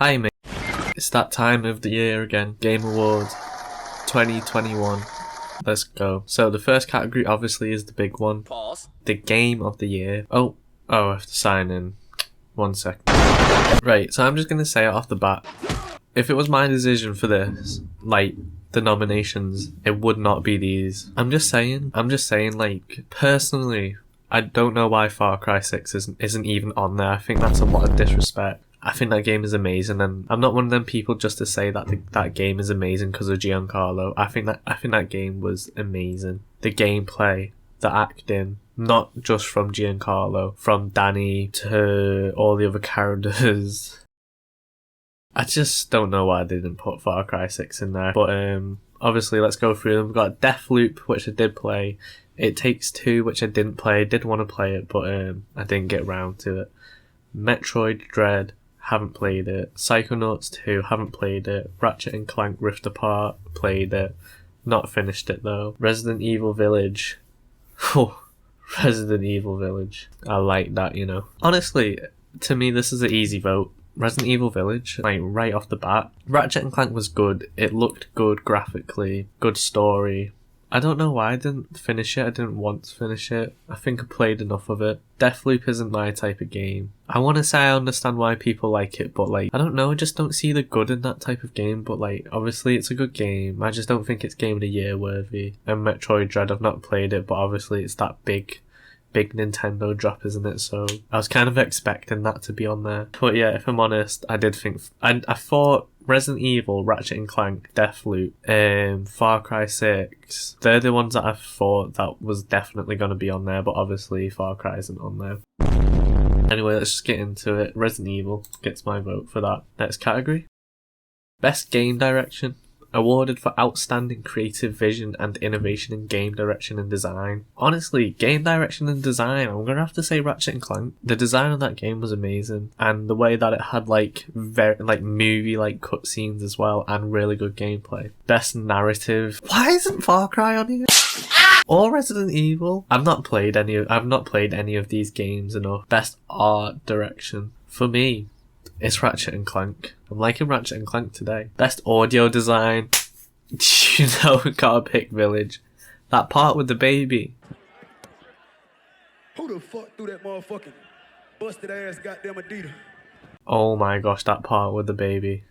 Hi mate, it's that time of the year again, Game Awards 2021. Let's go. So the first category obviously is the big one. Pause. The game of the year. Oh, I have to sign in. 1 second. Right, so I'm just going to say it off the bat. If it was my decision for this, like, the nominations, it would not be these. I'm just saying, like, personally, I don't know why Far Cry 6 isn't even on there. I think that's a lot of disrespect. I think that game is amazing, and I'm not one of them people just to say that that game is amazing because of Giancarlo. I think that game was amazing. The gameplay, the acting, not just from Giancarlo, from Danny to all the other characters. I just don't know why they didn't put Far Cry 6 in there. But obviously, let's go through them. We've got Deathloop, which I did play. It Takes Two, which I didn't play. I did want to play it, but I didn't get around to it. Metroid Dread, haven't played it. Psychonauts 2, haven't played it. Ratchet and Clank Rift Apart, played it. Not finished it though. Resident Evil Village. Oh, Resident Evil Village. I like that, you know. Honestly, to me this is an easy vote. Resident Evil Village, like right off the bat. Ratchet and Clank was good. It looked good graphically. Good story. I don't know why I didn't finish it. I didn't want to finish it. I think I played enough of it. Deathloop isn't my type of game. I want to say I understand why people like it, but like, I don't know, I just don't see the good in that type of game. But like, obviously it's a good game. I just don't think it's Game of the Year worthy. And Metroid Dread, I've not played it, but obviously it's that big Nintendo drop, isn't it? So I was kind of expecting that to be on there. But yeah, if I'm honest, I did think I thought Resident Evil, Ratchet and Clank, Deathloop, Far Cry 6, they're the ones that I thought that was definitely going to be on there, but obviously Far Cry isn't on there. Anyway, let's just get into it. Resident Evil gets my vote for that. Next category. Best Game Direction. Awarded for outstanding creative vision and innovation in game direction and design. Honestly, game direction and design, I'm gonna have to say Ratchet and Clank. The design of that game was amazing, and the way that it had like very like movie like cutscenes as well, and really good gameplay. Best narrative. Why isn't Far Cry on here? Or Resident Evil? I've not played any of these games enough. Best art direction for me. It's Ratchet and Clank. I'm liking Ratchet and Clank today. Best audio design. You know, gotta pick Village. That part with the baby. Who the fuck threw that motherfucking busted ass goddamn Adidas? Oh my gosh, that part with the baby.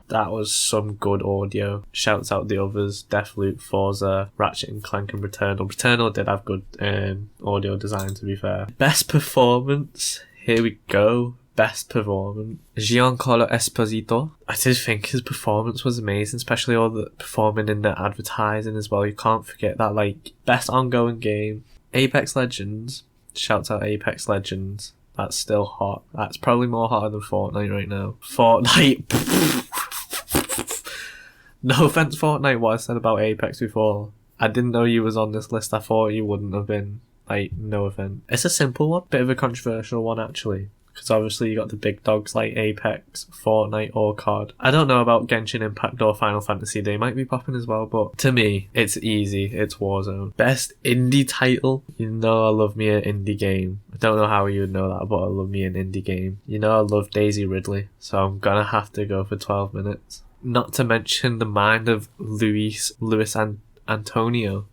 That was some good audio. Shouts out the others. Deathloop, Forza, Ratchet and Clank and Returnal. Returnal did have good audio design, to be fair. Best performance. Here we go. Best performance. Giancarlo Esposito. I did think his performance was amazing, especially all the performing in the advertising as well. You can't forget that. Like, best ongoing game. Apex Legends. Shouts out Apex Legends. That's still hot. That's probably more hotter than Fortnite right now. Fortnite. No offense, Fortnite, what I said about Apex before. I didn't know you was on this list. I thought you wouldn't have been. Like, no offense. It's a simple one. Bit of a controversial one, actually. Because obviously you got the big dogs like Apex, Fortnite or COD. I don't know about Genshin Impact or Final Fantasy. They might be popping as well, but to me, it's easy. It's Warzone. Best indie title. You know I love me an indie game. I don't know how you would know that, but I love me an indie game. You know I love Daisy Ridley, so I'm gonna have to go for 12 minutes. Not to mention The Mind of Luis Antonio.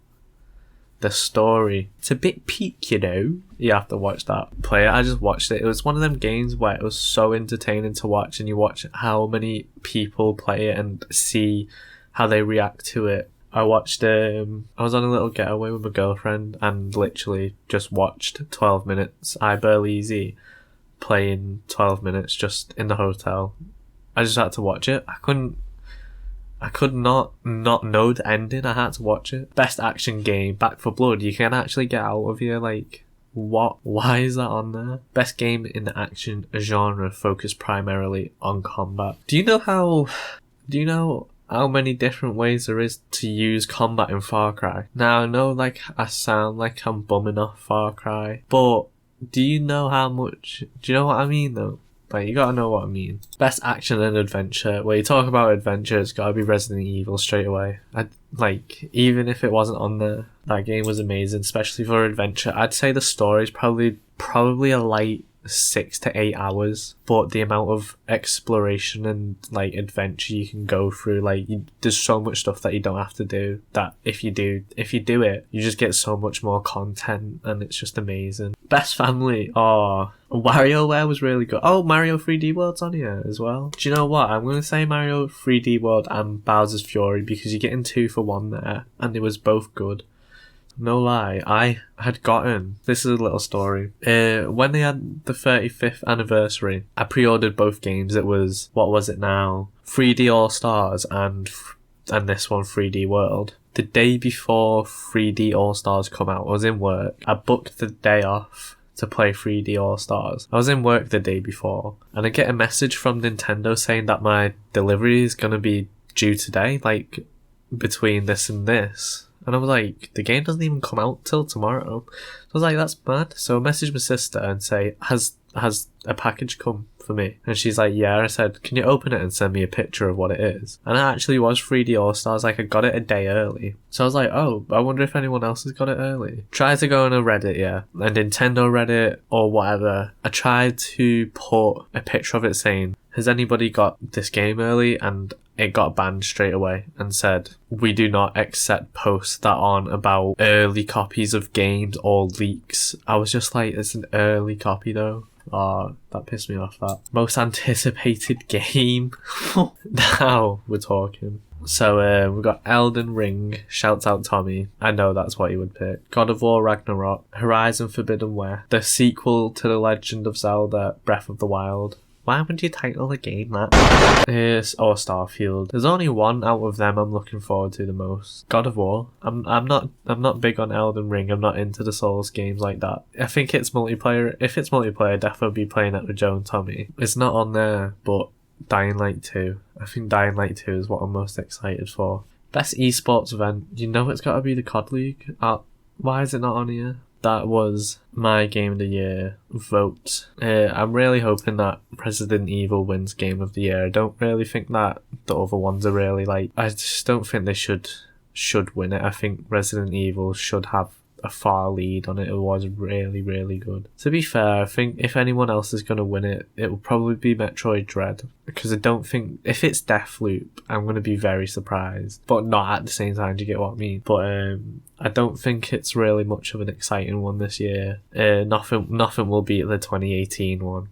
The story. It's a bit peak, you know. You have to watch that. Play it. I just watched it. It was one of them games where it was so entertaining to watch, and you watch how many people play it and see how they react to it. I watched I was on a little getaway with my girlfriend and literally just watched 12 minutes. I barely easy playing 12 minutes just in the hotel. I just had to watch it. I could not know the ending. I had to watch it. Best action game, Back 4 Blood. You can actually get out of here. Like, what? Why is that on there? Best game in the action genre, focused primarily on combat. Do you know how many different ways there is to use combat in Far Cry. Now I know like I sound like I'm bumming off Far Cry, but do you know how much, do you know what I mean though? Like, you gotta know what I mean. Best action and adventure. Where you talk about adventure, it's gotta be Resident Evil straight away. Like, even if it wasn't on there, that game was amazing, especially for adventure. I'd say the story's probably a light 6 to 8 hours, but the amount of exploration and like adventure you can go through, like there's so much stuff that you don't have to do, that if you do it, you just get so much more content, and it's just amazing. Best family, WarioWare was really good. Oh, Mario 3D World's on here as well. Do you know what? I'm going to say Mario 3D World and Bowser's Fury, because you're getting 2 for 1 there, and they was both good. No lie, I had gotten, this is a little story, when they had the 35th anniversary, I pre-ordered both games. It was, what was it now, 3D All-Stars and this one, 3D World. The day before 3D All-Stars come out, I was in work, I booked the day off to play 3D All-Stars. I was in work the day before, and I get a message from Nintendo saying that my delivery is going to be due today, like between this and this. And I was like, the game doesn't even come out till tomorrow. So I was like, that's mad. So I messaged my sister and say, has a package come for me? And she's like, yeah. I said, can you open it and send me a picture of what it is? And it actually was 3D All-Stars. Like, I got it a day early. So I was like, oh, I wonder if anyone else has got it early. Tried to go on a Reddit, yeah, a Nintendo Reddit or whatever. I tried to put a picture of it saying, has anybody got this game early? And it got banned straight away and said, we do not accept posts that aren't about early copies of games or leaks. I was just like, it's an early copy though. Oh, that pissed me off, that. Most anticipated game. Now we're talking. So we've got Elden Ring, shouts out Tommy. I know that's what he would pick. God of War Ragnarok, Horizon Forbidden West, the sequel to The Legend of Zelda, Breath of the Wild. Why would you title a game that? Or Starfield. There's only one out of them I'm looking forward to the most. God of War. I'm not big on Elden Ring. I'm not into the Souls games like that. I think it's multiplayer. If it's multiplayer, I'd definitely be playing it with Joe and Tommy. It's not on there, but Dying Light 2. I think Dying Light 2 is what I'm most excited for. Best esports event. You know it's got to be the COD League. Why is it not on here? That was my Game of the Year vote. I'm really hoping that Resident Evil wins Game of the Year. I don't really think that the other ones are really like... I just don't think they should win it. I think Resident Evil should have a far lead on it. It was really, really good. To be fair, I think if anyone else is going to win it, it will probably be Metroid Dread. Because I don't think... If it's Deathloop, I'm going to be very surprised. But not at the same time, do you get what I mean? But I don't think it's really much of an exciting one this year. Nothing will beat the 2018 one.